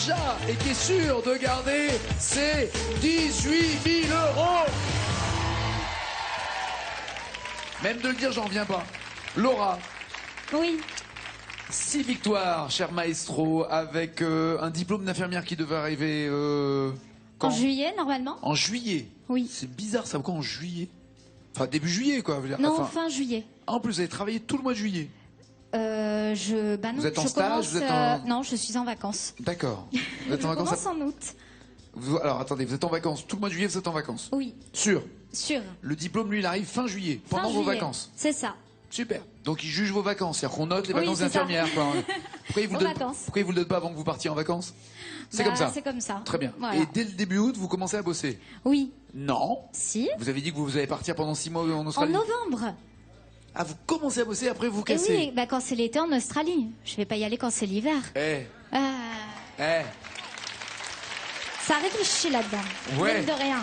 chat et qui est sûr de garder ses 18 000 euros. Même de le dire, j'en reviens pas. Laura. Oui. 6 victoires, cher maestro, avec un diplôme d'infirmière qui devait arriver quand? En juillet, normalement. En juillet. Oui. C'est bizarre, ça, pourquoi en juillet? Enfin, début juillet, quoi. Je veux dire. Non, Enfin, fin juillet. en plus, vous avez travaillé tout le mois de juillet. Bah non, Vous êtes en je stage, commence, vous êtes en- Non, je suis en vacances. D'accord. Vous êtes en Je vacances commence en août. Alors, attendez, vous êtes en vacances. Tout le mois de juillet, vous êtes en vacances. Oui. Sûr. Sûr. Le diplôme, lui, il arrive fin juillet, pendant Fin vos juillet. vacances. C'est ça. Super. Donc, il juge vos vacances. C'est-à-dire qu'on note les Oui, vacances c'est ça. d'infirmière, quoi. Pourquoi il vous Vos le donne... vacances. Pourquoi il vous le donne pas avant que vous partiez en vacances? C'est Bah, comme ça. c'est comme ça. Très bien. Voilà. Et dès le début août, vous commencez à bosser? Oui. Non. Si. Vous avez dit que vous allez partir pendant 6 mois en En Australie. novembre. Ah, vous commencez à bosser, après vous Et cassez. oui, bah quand c'est l'été en Australie. Je vais pas y aller quand c'est l'hiver. Eh, Ah, eh. ça réfléchit là-dedans. Ouais. Mine de rien.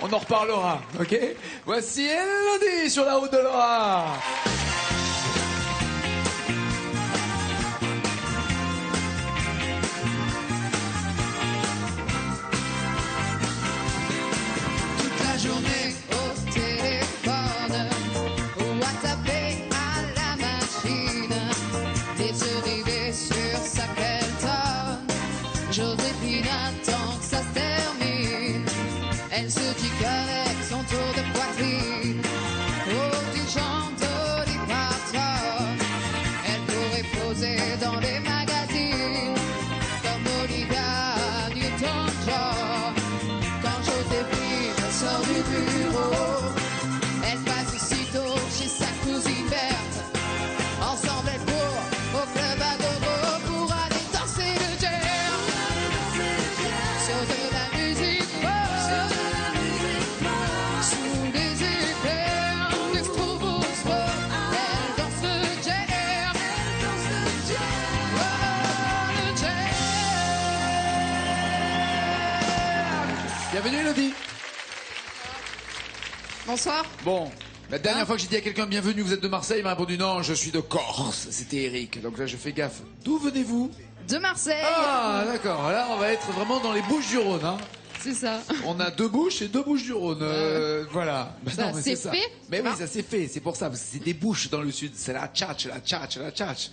On en reparlera, ok? Voici Elodie sur la route de Laura. Toute la journée au téléphone ou à taper à la machine, les rivés sur sa Kelton. Joséphine attend que ça se termine. Elle se dit qu'avec son tour de poitrine, au du chant Dolly Parton, elle pourrait poser dans les magazines comme Olivia Newton-John. Quand Joséphine sort du bureau, elle passe aussitôt chez sa cousine Berthe. Ensemble elles courent au club à gogo pour aller danser le jazz sur de la musique folk, sous des éclairs de stroboscope. Elle danse le jazz, oh, le jazz. Bienvenue Elodie. Bonsoir. Bon, la dernière fois que j'ai dit à quelqu'un bienvenue, vous êtes de Marseille, il m'a répondu non, je suis de Corse. C'était Eric. Donc là, je fais gaffe. D'où venez-vous? De Marseille. Ah, d'accord. Là, on va être vraiment dans les Bouches-du-Rhône. Hein. C'est ça. On a 2 bouches et 2 Bouches-du-Rhône. Voilà. Ben Ça non, mais s'est c'est ça. fait. Mais oui, Ah. ça s'est fait. C'est pour ça. Parce que c'est des bouches dans le sud. C'est la tchatch, la tchatch, la tchatch.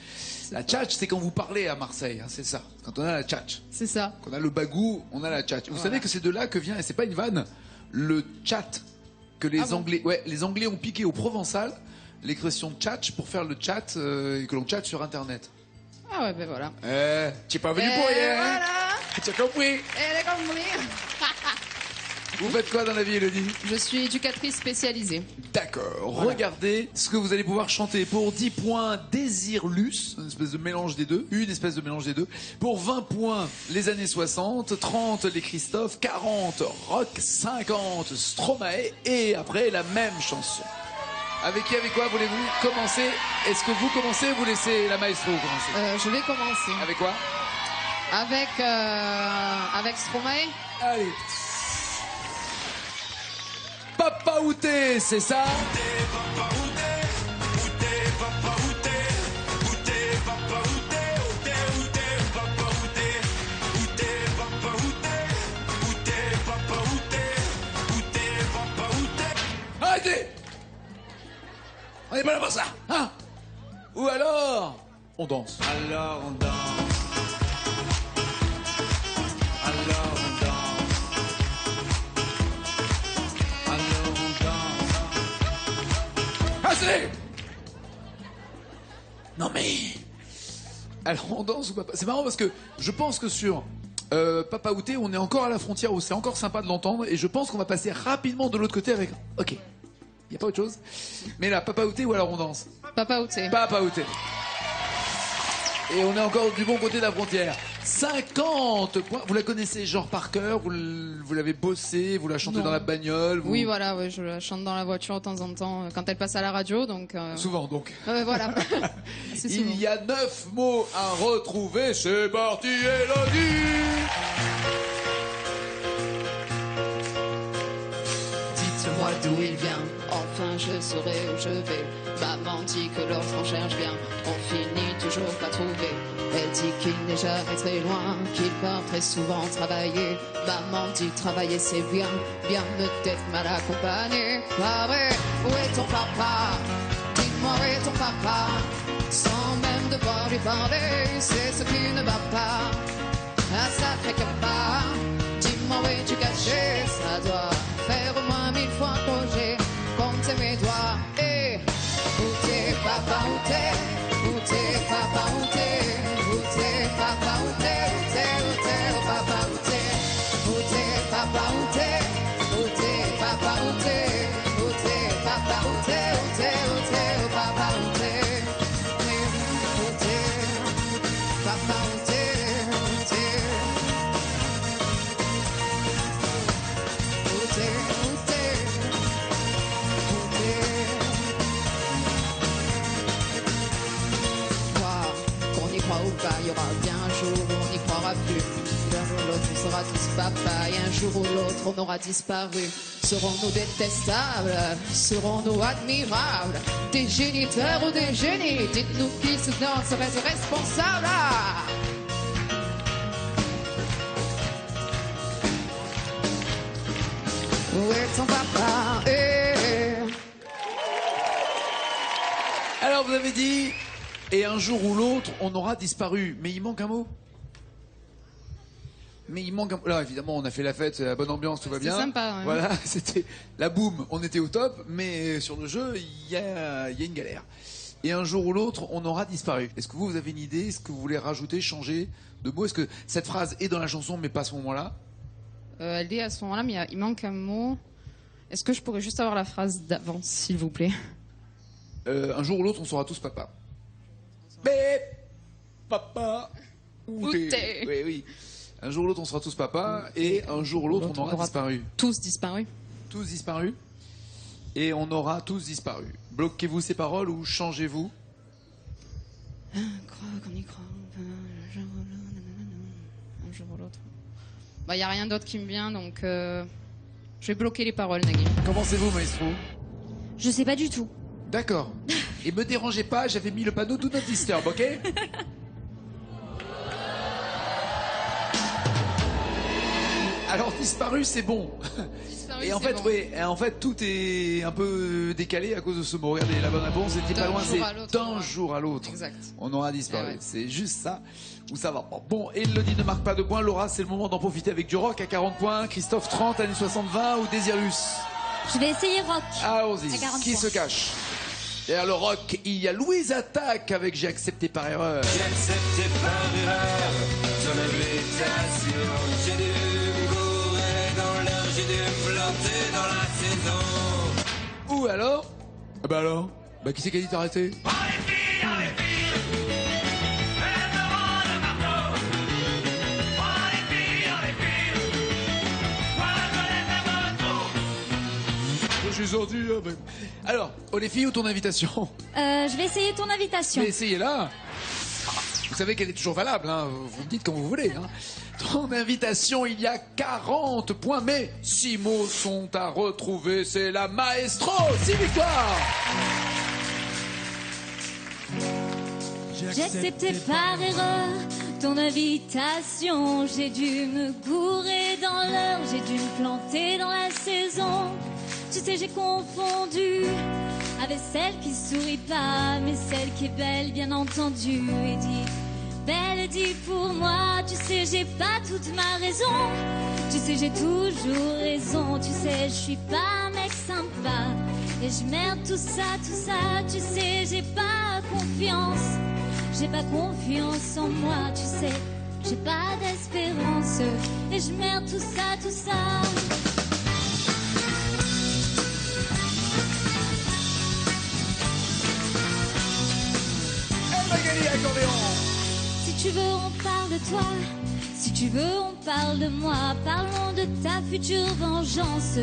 La tchatch, c'est quand vous parlez à Marseille. Hein, c'est ça. Quand on a la tchatch. C'est ça. Quand on a le bagou, on a la tchatch. Vous savez que c'est de là que vient, et c'est pas une vanne, le chat que les Anglais, ouais, les Anglais ont piqué au provençal, l'expression tchatch pour faire le chat et que l'on chatte sur Internet. Ah ouais, ben voilà. Tu es pas venu Et pour rien. voilà. Hein. Tu as compris. Elle est comme moi. Vous faites quoi dans la vie, Elodie? Je suis éducatrice spécialisée. D'accord. Regardez ce que vous allez pouvoir chanter. Pour 10 points, Désirlus, une espèce de mélange des deux. Une espèce de mélange des deux. Pour 20 points, les années 60. 30, les Christophe. 40, Rock. 50, Stromae. Et après, la même chanson. Avec qui, avec quoi voulez-vous commencer? Est-ce que vous commencez ou vous laissez la maestro commencer? Je vais commencer. Avec quoi? Avec Stromae. Allez. Papa Outé, c'est ça? Arrêtez! On n'est pas là pour ça, hein? Ou alors, on danse. Alors on danse. Alors on danse. Alors on danse. Assez! Non mais... Alors on danse ou pas? C'est marrant parce que je pense que sur Papa Outé, on est encore à la frontière où c'est encore sympa de l'entendre et je pense qu'on va passer rapidement de l'autre côté avec... Ok, il n'y a pas autre chose? Mais là, Papa Outé ou alors on danse? Papa Outé. Papa Outé. Et on est encore du bon côté de la frontière. 50 points. Vous la connaissez genre par cœur? Vous l'avez bossé? Vous la chantez Non. dans la bagnole? Oui, voilà, ouais, je la chante dans la voiture de temps en temps quand elle passe à la radio, donc. Souvent donc. Voilà. C'est souvent. Il y a 9 mots à retrouver. C'est parti, Elodie! Dites-moi Dis-moi d'où il vient, enfin je saurai où je vais. Maman dit que lorsqu'on cherche bien, on finit toujours par trouver. Elle dit qu'il n'est jamais très loin, qu'il part très souvent travailler. Maman dit travailler c'est bien, bien peut-être mal accompagné. Pas vrai, où est ton papa? Dis-moi où est ton papa? Sans même devoir lui parler, c'est ce qui ne va pas. Un sacré capa, dis-moi où es-tu caché? Ça doit faire au moins 1000 fois que j'ai compté mes doigts. Et où t'es papa, où t'es? Où t'es papa, où t'es? Où t'es papa, où t'es? Où t'es, où t'es, oh papa, où t'es? Où t'es papa, où t'es? Où t'es papa, où t'es? Où t'es papa, où t'es? Où t'es, où t'es, oh papa, où t'es? Où t'es papa, où t'es? Où t'es? Où t'es? Où t'es? Où t'es? Croire qu'on y croit ou pas, il y aura bien un jour où on n'y croira plus. Un jour ou l'autre, on sera tous papa, et un jour ou l'autre, on aura disparu. Serons-nous détestables? Serons-nous admirables? Des géniteurs ou des génies? Dites-nous qui soudain serait responsable? Où est ton papa? Alors vous avez dit, et un jour ou l'autre, on aura disparu. Mais il manque un mot. Mais il manque un... Là, évidemment, on a fait la fête, la bonne ambiance, tout va bien. C'était sympa, ouais. Voilà, c'était la boum, on était au top, mais sur le jeu, il y a une galère. Et un jour ou l'autre, on aura disparu. Est-ce que vous avez une idée? Est-ce que vous voulez rajouter, changer de mot? Est-ce que cette phrase est dans la chanson, mais pas à ce moment-là? Elle dit à ce moment-là, mais il manque un mot. Est-ce que je pourrais juste avoir la phrase d'avant, s'il vous plaît? Un jour ou l'autre, on sera tous papa. Mais papa, Où t'es? Oui, oui. Un jour ou l'autre, on sera tous papa, et un jour ou l'autre, on aura disparu. Tous disparus. Tous disparus, et on aura tous disparu. Bloquez-vous ces paroles ou changez-vous? Crois qu'on y croit. Un jour ou l'autre. Bah, il n'y a rien d'autre qui me vient, donc je vais bloquer les paroles, Nagui. Commencez-vous, maestro. Je sais pas du tout. D'accord. Et me dérangez pas, j'avais mis le panneau Do Not Disturb, ok? Alors disparu, c'est bon. Disparu, Et en c'est fait, bon. oui, en fait, tout est un peu décalé à cause de ce mot. Regardez, la bonne réponse était pas D'un loin, jour c'est à l'autre, d'un on aura- jour à l'autre. Exact. On aura disparu. Eh ouais. C'est juste ça où ça va pas. Bon, Elodie ne marque pas de points. Laura, c'est le moment d'en profiter avec du rock à 40 points. Christophe, 30, années 60-20 ou Désirus? Je vais essayer rock. Allons-y. À 40 Qui points. se cache? Derrière le rock, il y a Louise Attaque avec J'ai accepté par erreur. J'ai accepté par erreur ton invitation. J'ai dû me gourer dans l'heure, j'ai dû me planter dans la saison. Ou alors? Ah bah alors? Bah qui c'est qui a dit d'arrêter? Je suis sorti avec... Alors, oh les filles ou ton invitation? Je vais essayer ton invitation. Mais essayez-la. Vous savez qu'elle est toujours valable, hein. Vous me dites quand vous voulez. Hein. Ton invitation, il y a 40 points, mais 6 mots sont à retrouver. C'est la maestro, 6 victoires. J'ai accepté par erreur ton invitation. J'ai dû me gourer dans l'heure, j'ai dû me planter dans la saison. Tu sais, j'ai confondu avec celle qui sourit pas, mais celle qui est belle, bien entendu. Et dit, belle, dit pour moi. Tu sais, j'ai pas toute ma raison. Tu sais, j'ai toujours raison. Tu sais, je suis pas un mec sympa. Et je merde tout ça, tout ça. Tu sais, j'ai pas confiance. J'ai pas confiance en moi, tu sais. J'ai pas d'espérance. Et je merde tout ça, tout ça. Magali, accordéon. Si tu veux, on parle de toi. Si tu veux, on parle de moi. Parlons de ta future vengeance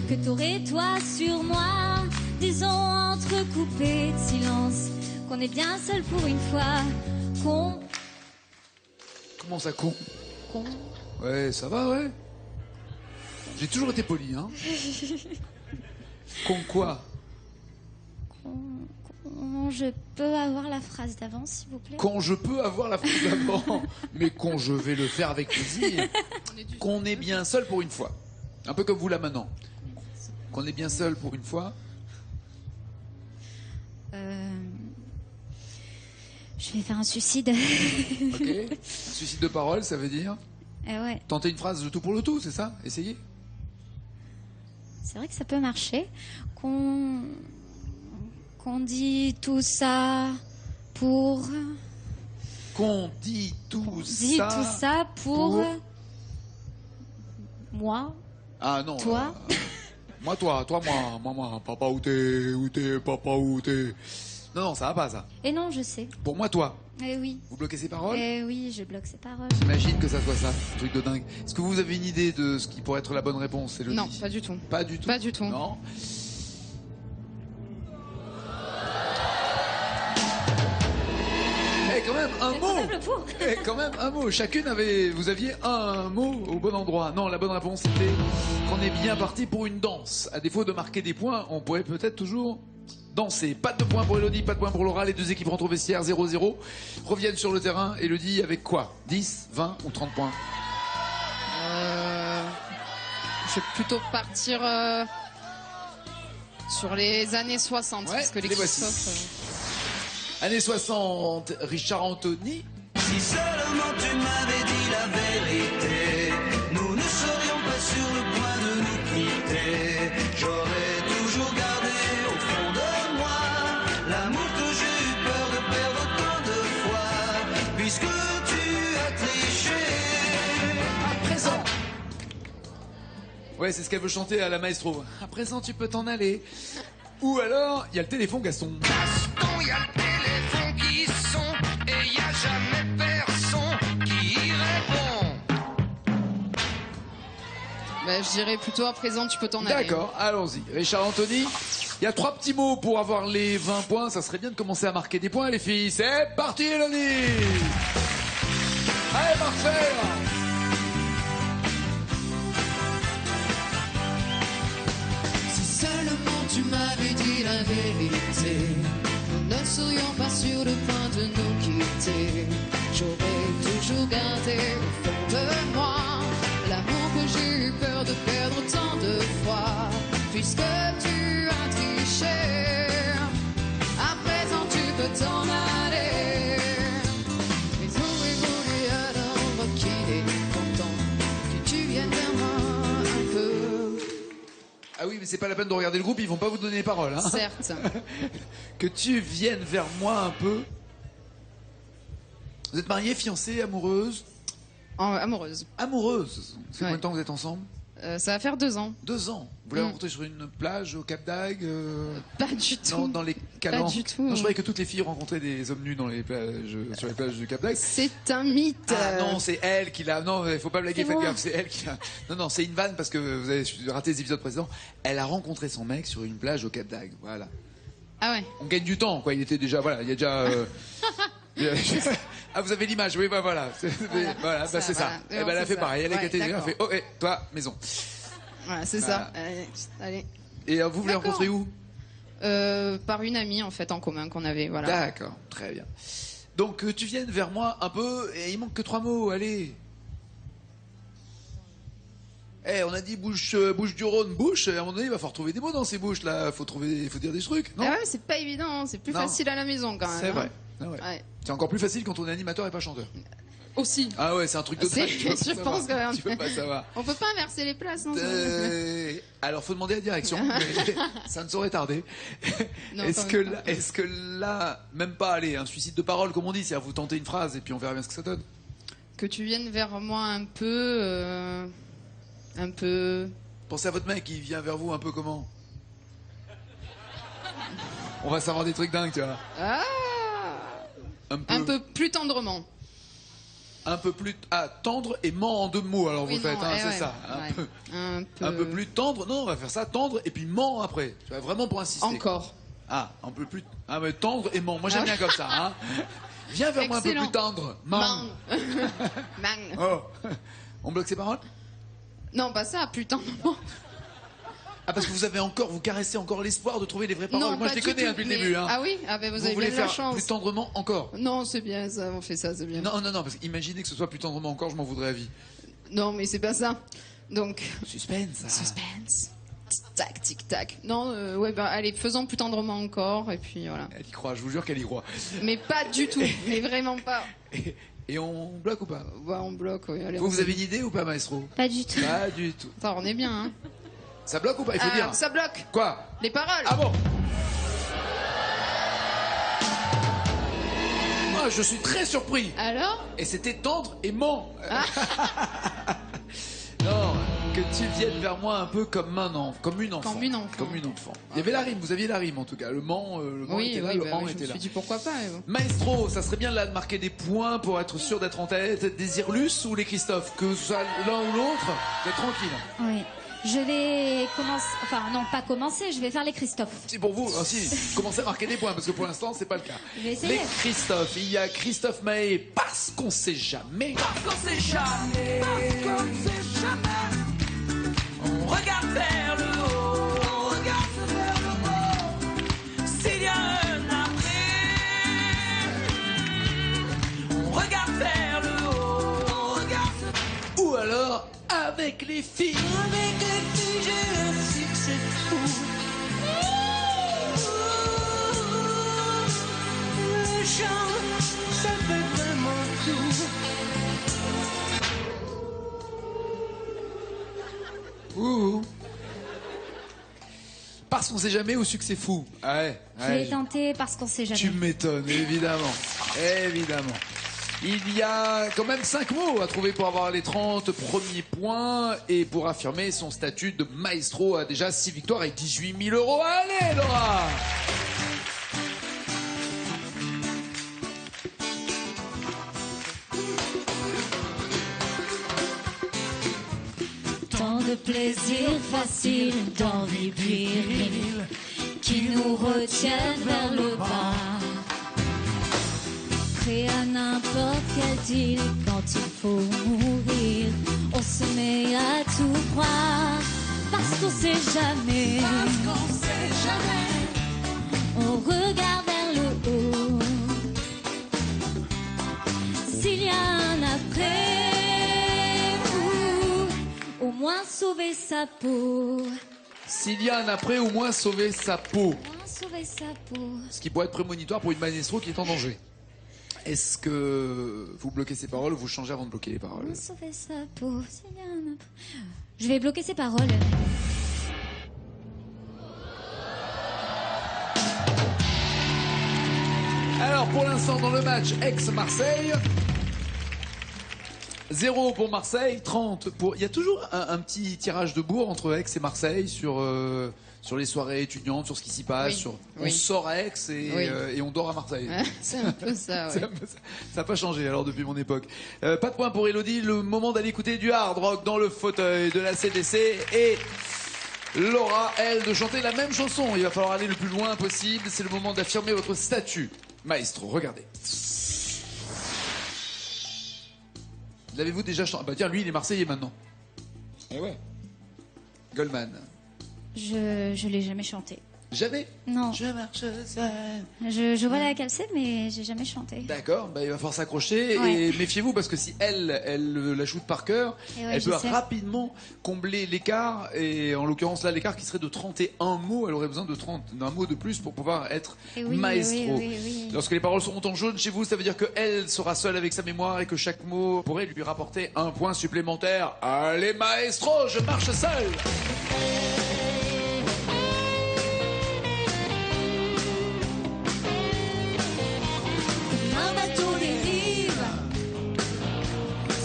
que t'aurais toi sur moi. Disons entrecoupé de silence qu'on est bien seul pour une fois. Qu'on. Comment ça, con? Qu'on. Ouais, ça va, ouais. J'ai toujours été poli, hein. Con quoi? Comment je peux avoir la phrase d'avant, s'il vous plaît? Quand je peux avoir la phrase d'avant, mais quand je vais le faire avec plaisir. Qu'on est bien seul pour une fois. Un peu comme vous là maintenant. Qu'on est bien seul pour une fois. Je vais faire un suicide. Ok. Un suicide de parole, ça veut dire Ouais. tenter une phrase de tout pour le tout, c'est ça? Essayez. C'est vrai que ça peut marcher. Qu'on dit tout ça pour... Qu'on dit tout dit ça. tout ça pour... moi. Ah non. Toi. Moi, toi, moi. Papa, où t'es, papa, où t'es. Non, ça va pas, ça. Et non, je sais. Pour moi, toi. Eh oui. Vous bloquez ces paroles? Oui, je bloque ces paroles. J'imagine que ça soit ça, un truc de dingue. Est-ce que vous avez une idée de ce qui pourrait être la bonne réponse, Élodie? Non, pas du tout. Pas du tout. Pas du tout. Non. Eh, quand même, un mot. Eh, quand même, un mot. Chacune vous aviez un mot au bon endroit. Non, la bonne réponse c'était qu'on est bien parti pour une danse. À défaut de marquer des points, on pourrait peut-être toujours danser. Pas de points pour Élodie, pas de points pour Laura. Les deux équipes rentrent au vestiaire 0-0. Reviennent sur le terrain. Élodie avec quoi? 10, 20 ou 30 points? Je vais plutôt partir sur les années 60. Ouais, parce que les les voici. Christophe, Années 60, Richard Anthony. Si seulement tu m'avais dit la vérité, nous ne serions pas sur le point de nous quitter. J'aurais toujours gardé au fond de moi l'amour que j'ai eu peur de perdre autant de fois, puisque tu as triché. À présent. Ouais, c'est ce qu'elle veut chanter à la maestro. À présent, tu peux t'en aller. Ou alors, il y a le téléphone, Gaston. Gaston, il y a le téléphone qui sonne et il n'y a jamais personne qui y répond. je dirais plutôt à présent, tu peux t'en aller. D'accord, allons-y. Richard Anthony, il y a 3 petits mots pour avoir les 20 points. Ça serait bien de commencer à marquer des points, les filles. C'est parti, Élodie. Allez, Marcel. Si seulement tu m'avais dit la vérité, nous ne serions pas sur le point de nous quitter. J'aurais toujours gardé au fond de moi l'amour que j'ai eu peur de perdre tant de fois, puisque tu as triché. À présent tu peux t'en aller. Mais j'aurais voulu alors qu'il est content que tu viennes vers moi un peu. Ah oui, mais c'est pas la peine de regarder le groupe, ils vont pas vous donner les paroles. Hein. Certes. Que tu viennes vers moi un peu. Vous êtes mariée, fiancée, amoureuse? Amoureuse. Amoureuse. Ça fait combien de Ouais. temps que vous êtes ensemble? Ça va faire 2 ans. 2 ans. Vous l'avez rencontré sur une plage au Cap d'Agde Pas du tout. Non, dans les calanques. du tout. Non, je croyais que toutes les filles rencontraient des hommes nus dans les plages, sur les plages du Cap d'Agde. C'est un mythe. Ah non, c'est elle qui l'a. Non, il faut pas blaguer, C'est faites moi. gaffe, c'est elle qui l'a. Non, c'est une vanne parce que vous avez raté les épisodes précédents. Elle a rencontré son mec sur une plage au Cap d'Agde. Voilà. Ah ouais. On gagne du temps, quoi. Il était déjà. Voilà, il y a déjà. Ah, vous avez l'image, oui, bah voilà. Voilà, bah, c'est ça. voilà. Eh ben, elle a C'est fait ça. pareil. Elle est Ouais, catégorie, elle a d'accord. fait. Oh, toi, maison. Voilà, c'est Voilà. ça. Allez. Et vous l'avez D'accord. rencontré où? Par une amie en fait en commun qu'on avait. Voilà. D'accord, très bien. Donc tu viennes vers moi un peu et il manque que 3 mots, allez. On a dit bouche du Rhône, bouche. À un moment donné, il va falloir trouver des mots dans ces bouches là. Faut dire des trucs, non? Ah ouais, c'est pas évident. Hein. C'est plus Non. facile à la maison quand même. C'est hein. vrai. Ah ouais. Ouais. C'est encore plus facile quand on est animateur et pas chanteur. Aussi. Ah ouais, c'est un truc de dingue. tu peux pas Je savoir. pense quand même. Tu peux pas savoir. On peut pas inverser les places, non Alors, faut demander la direction. Mais ça ne saurait tarder. Non, Est-ce quand que, même là, est-ce que là, même pas, allez, un suicide de parole, comme on dit, c'est-à-dire vous tentez une phrase et puis on verra bien ce que ça donne. Que tu viennes vers moi un peu. Un peu. Pensez à votre mec, il vient vers vous un peu comment? On va savoir des trucs dingues, tu vois. Ah. Un peu plus tendrement. Un peu plus tendre et ment en 2 mots, alors Oui, vous faites, non, hein, ouais, c'est ouais, ça. ouais. Un peu plus tendre, non, on va faire ça, tendre et puis ment après. Tu vois, vraiment pour insister. Encore. Ah, un peu plus. Ah, mais tendre et ment. Moi, j'aime bien comme ça. Hein. Viens vers moi un peu Excellent. plus tendre. Mang. Mang. Oh. On bloque ses paroles? Non, pas ça, plus tendrement. Ah, parce que vous caressez encore l'espoir de trouver les vraies paroles. Non, Moi, je pas les du connais tout, depuis le mais- début. Hein. Ah oui, ah ben vous avez voulez bien de la faire chance. plus tendrement encore? Non, c'est bien ça, on fait ça, c'est bien. Non, parce qu'imaginez que ce soit plus tendrement encore, je m'en voudrais à vie. Non, mais c'est pas ça. Donc, Suspense. suspense. Tic-tac, tic-tac. Non, ouais, bah allez, faisons plus tendrement encore, et puis voilà. Elle y croit, je vous jure qu'elle y croit. Mais pas du tout, mais vraiment pas. Et on bloque ou pas? Bah, on bloque, oui. Allez, Vous avez une idée ou pas, maestro? Pas du tout. Pas du tout. Attends, on est bien, hein. Ça bloque ou pas? Il faut Ah, dire. ça bloque. Quoi? Les paroles. Ah bon? Moi, je suis très surpris. Alors Et c'était tendre et ment. Ah. Non, que tu viennes vers moi un peu comme un enfant, comme une enfant. Comme une enfant. Comme une enfant. Il y avait la rime, vous aviez la rime en tout cas. Le ment Oui, était là, oui, le bah ment oui, je était me là. suis dit pourquoi pas. Maestro, ça serait bien là de marquer des points pour être sûr d'être en tête. Désirlus ou les Christophe? Que ce soit l'un ou l'autre, d'être tranquille. Oui. Je vais commencer. Enfin, non, pas commencer, je vais faire les Christophe. Si pour vous, si, commencez à marquer des points parce que pour l'instant c'est pas le cas. Je vais essayer. Les Christophe, il y a Christophe Maé parce qu'on sait jamais. Parce qu'on sait jamais, on regarde vers le haut, on regarde vers le haut. S'il y a un après, on regarde vers le haut, on regarde. Ou alors avec les filles. Avec les filles, j'ai un succès fou. Le chant, ça fait vraiment tout. Ouh. Parce qu'on sait jamais au succès fou. Ouais, Je vais tenter parce qu'on sait jamais. tu m'étonnes, évidemment. Évidemment. Il y a quand même 5 mots à trouver pour avoir les 30 premiers points et pour affirmer son statut de maestro à déjà 6 victoires et 18 000 euros. Allez, Laura! Tant de plaisirs faciles, d'envie puériles, qui nous retiennent vers le bas. Prêt à n'importe quel deal, quand il faut mourir, on se met à tout croire. Parce qu'on sait jamais, on regarde vers le haut. S'il y a un après, ou au moins sauver sa peau. S'il y a un après, au moins sauver sa peau. Au moins sauver sa peau. Ce qui pourrait être prémonitoire pour une maestro qui est en danger. Est-ce que vous bloquez ces paroles ou vous changez avant de bloquer les Au paroles? moins sauver sa peau. S'il y a un après. Je vais bloquer ses paroles. Alors pour l'instant dans le match Aix-Marseille, 0 pour Marseille, 30 pour... Il y a toujours un petit tirage de bourre entre Aix et Marseille sur les soirées étudiantes, sur ce qui s'y passe. Oui, On oui. sort à Aix et on dort à Marseille. C'est un peu ça, C'est ouais. un peu ça. Ça n'a pas changé alors depuis mon époque. Pas de point pour Elodie, le moment d'aller écouter du hard rock dans le fauteuil de la CDC et Laura, elle, de chanter la même chanson. Il va falloir aller le plus loin possible, c'est le moment d'affirmer votre statut. Maestro, regardez. L'avez-vous déjà chanté? Bah tiens, lui il est marseillais maintenant. Eh ouais. Goldman. Je l'ai jamais chanté. Jamais? Non. Je marche seul. Je vois laquelle c'est, mais j'ai jamais chanté. D'accord, bah, il va falloir s'accrocher Ouais. et méfiez-vous parce que si elle la shoot par cœur, Et ouais, elle je peut sais. rapidement combler l'écart et en l'occurrence là l'écart qui serait de 31 mots, elle aurait besoin d'un mot de plus pour pouvoir être Et oui, maestro. oui. Lorsque les paroles seront en jaune chez vous, ça veut dire qu'elle sera seule avec sa mémoire et que chaque mot pourrait lui rapporter un point supplémentaire. Allez maestro, je marche seul. Comme un bateau dérive,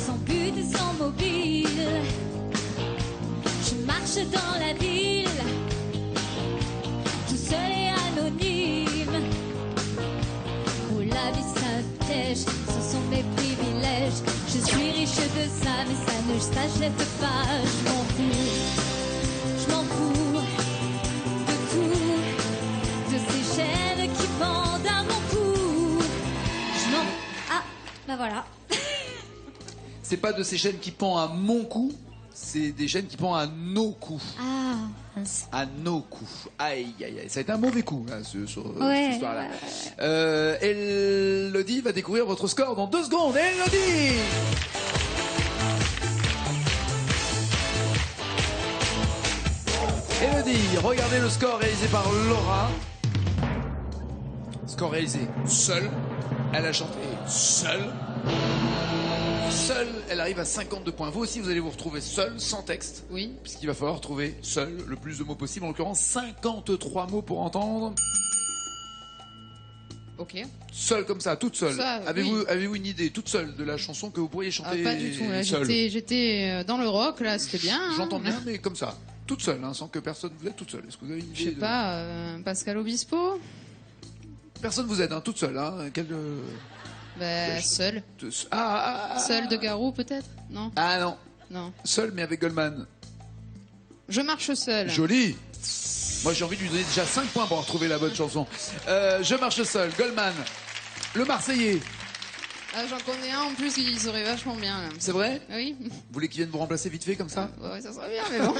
sans but et sans mobile. Je marche dans la ville, tout seul et anonyme. Oh la vie s'attèche, ce sont mes privilèges. Je suis riche de ça, mais ça ne s'achète pas. Je m'en fous de tout, de ces chaînes qui pendent à mon cou. Je m'en... Ah, bah voilà. C'est pas de ces chaînes qui pendent à mon cou, C'est des chaînes qui pendent à nos coups. Ah, mince. À nos coups. Aïe, aïe, aïe. Ça a été un mauvais coup, là, sur Ouais, cette histoire-là. ouais. Elodie va découvrir votre score dans 2 secondes. Elodie! Elodie, regardez le score réalisé par Laura. Score réalisé seule. Elle a chanté seule. Seule, elle arrive à 52 points. Vous aussi, vous allez vous retrouver seule, sans texte. Oui. Puisqu'il va falloir trouver seul le plus de mots possible. En l'occurrence, 53 mots pour entendre. Ok. Seule comme ça, toute seule. Ça, Avez-vous une idée toute seule de la chanson que vous pourriez Ah, chanter pas du tout. Là, seule? j'étais dans le rock, là, c'était bien. hein. J'entends bien, mais comme ça. Toute seule, hein, sans que personne vous aide, toute seule. Est-ce que vous avez une Je idée sais pas, Pascal Obispo. Personne vous aide, hein, toute seule. Hein. Seul. Ah. Seul de Garou, peut-être. Non. Ah non. Non. Seule, mais avec Goldman. Je marche seul. Joli. Moi, j'ai envie de lui donner déjà 5 points pour avoir trouvé la bonne chanson. Je marche seul. Goldman. Le Marseillais. Ah, j'en connais un en plus, il serait vachement bien. Là. C'est vrai? Oui. Vous voulez qu'il vienne vous remplacer vite fait comme ça? Ouais, ça serait bien, mais bon.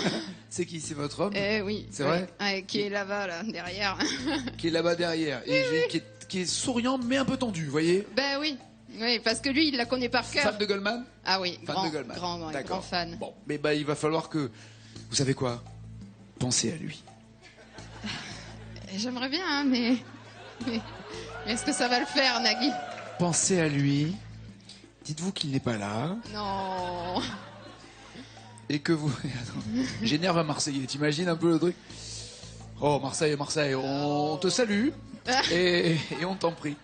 C'est qui? C'est votre homme? Oui. C'est vrai? Ouais, qui est là-bas, là, derrière. Qui est là-bas derrière. Et qui est souriant mais un peu tendu, vous voyez? Ben oui. Oui, parce que lui, il la connaît par cœur. Fan de Goldman? Ah oui, Fan grand, de Goldman. grand D'accord. fan. Bon, mais il va falloir que... Vous savez quoi? Pensez à lui. J'aimerais bien, hein, mais est-ce que ça va le faire, Nagui? Pensez à lui. Dites-vous qu'il n'est pas là. Non. Et que vous... Attends, j'énerve un Marseillais, t'imagines un peu le truc? Oh, Marseille, on te salue et on t'en prie.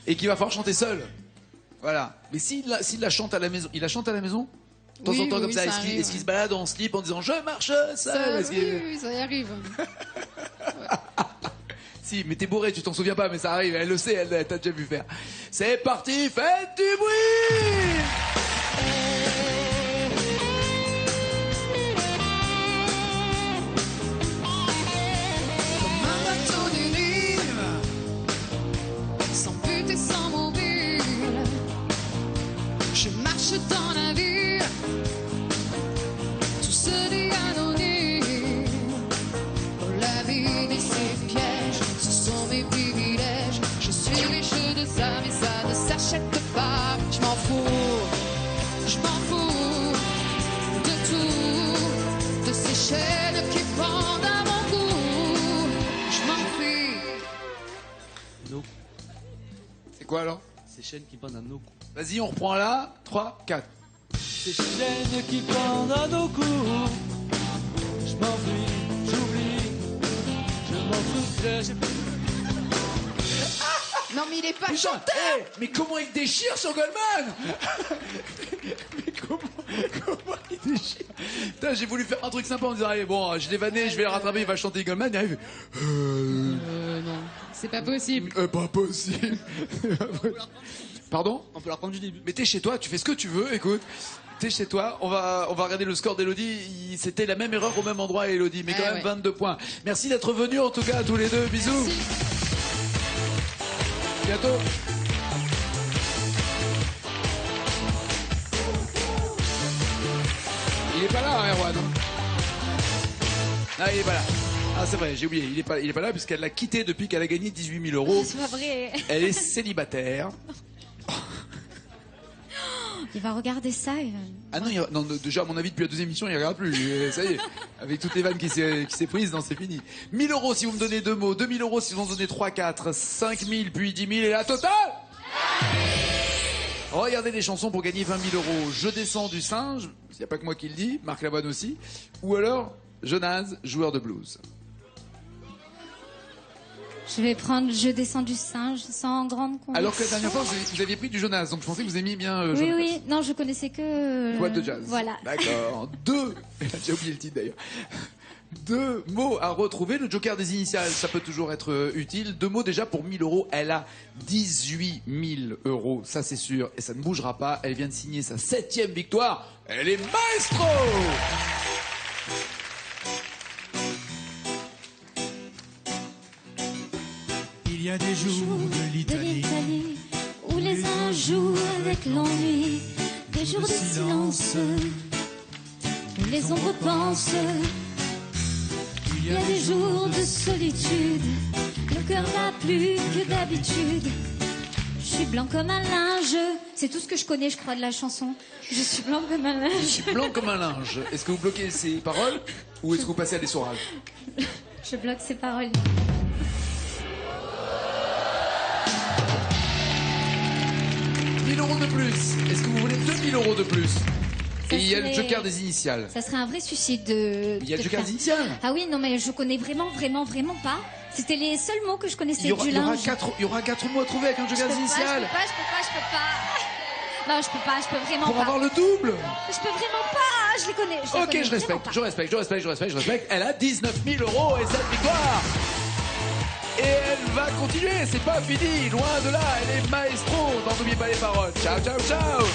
Et qu'il va falloir chanter seul. Voilà. Mais s'il la chante à la maison, il la chante à la maison? De temps en temps comme ça, est-ce qu'il se balade en slip en disant « Je marche seul » Oui, ça y arrive. Si, mais t'es bourré, tu t'en souviens pas, mais ça arrive, elle le sait, elle t'a déjà vu faire. C'est parti, faites du bruit! Comme un bateau dérive, sans but et sans mobile. Je marche dans la ville, tout se dit anonyme. Dans la vie et ses pièges, ce sont mes privilèges. Je suis riche de ça, mais ça ne s'achète pas. Je m'en fous de tout, de ces chaînes qui pendent à mon cou. Je m'enfuis. C'est quoi alors? Ces chaînes qui pendent à nos coups. Vas-y, on reprend là. 3, 4. Ces chaînes qui pendent à nos coups. Je m'enfuis, j'oublie. Je m'en foutrais, j'ai plus. Non mais il est pas Putain, chanteur. mais comment il déchire sur Goldman? Mais comment il déchire? Putain, j'ai voulu faire un truc sympa en disant allez bon, je l'ai vanné, je vais le rattraper, il va chanter Goldman, il arrive. Non, c'est pas possible. Pas possible. Pardon? On peut la reprendre du début. Mais t'es chez toi, tu fais ce que tu veux, écoute. T'es chez toi, on va regarder le score d'Elodie. C'était la même erreur au même endroit, Elodie, mais quand même Ouais. 22 points. Merci d'être venus en tout cas, tous les deux. Bisous. Merci. Bientôt. Il est pas là, hein, Erwan. Ah, il est pas là. Ah, c'est vrai, j'ai oublié. Il est pas là puisqu'elle l'a quitté depuis qu'elle a gagné 18 000 euros. C'est pas vrai. Elle est célibataire. Il va regarder ça. Ah non, non, déjà, à mon avis, depuis la deuxième émission, il regarde plus. Ça y est, avec toutes les vannes qui s'est prise, non, c'est fini. 1 000 euros si vous me donnez 2 mots, 2 000 euros si vous en donnez 3, 4, 5 000, puis 10 000, et la totale. Regardez des chansons pour gagner 20 000 euros. Je descends du singe, il n'y a pas que moi qui le dis, Marc Lavoine aussi. Ou alors, Jonas, joueur de blues. Je vais prendre Je descends du singe sans grande conviction. Alors que la dernière fois, vous aviez pris du Jonas, donc je pensais que vous aimiez bien Oui, Jonas. oui. Non, je connaissais que... Boîte de jazz. Voilà. D'accord. 2. J'ai oublié le titre d'ailleurs. 2 mots à retrouver. Le joker des initiales, ça peut toujours être utile. 2 mots déjà pour 1 000 euros. Elle a 18 000 euros, ça c'est sûr. Et ça ne bougera pas. Elle vient de signer sa 7e victoire. Elle est maestro. Il y a des jours de De litanie, l'Italie, où les uns jouent avec l'ennui, des jours de silence, les ombres pensent. Il y a des jours de solitude, le cœur n'a plus que d'habitude. Je suis blanc comme un linge. C'est tout ce que je connais, je crois, de la chanson. Je suis blanc comme un linge. Je suis blanc comme un linge. Est-ce que vous bloquez ces paroles ou est-ce que vous passez à l'essoral? Je bloque ces paroles. 1000 euros de plus. Est-ce que vous voulez 2000 euros de plus? Ça Et il y a le serait- joker des initiales. Ça serait un vrai suicide de. Il y a le de joker faire- des initiales. Ah oui, non, mais je connais vraiment pas. C'était les seuls mots que je connaissais Il y aura, du il y aura linge. il y aura 4 mots à trouver avec un joker des Je initiales. peux pas. Non, je peux vraiment Pour pas. avoir le double. Je peux vraiment pas. Je les connais. Je les Ok, connais je vraiment respecte, pas. je respecte. Elle a 19 000 euros et cette victoire. Et elle va continuer, c'est pas fini, loin de là, elle est maestro dans N'oubliez pas les paroles. Ciao, ciao, ciao.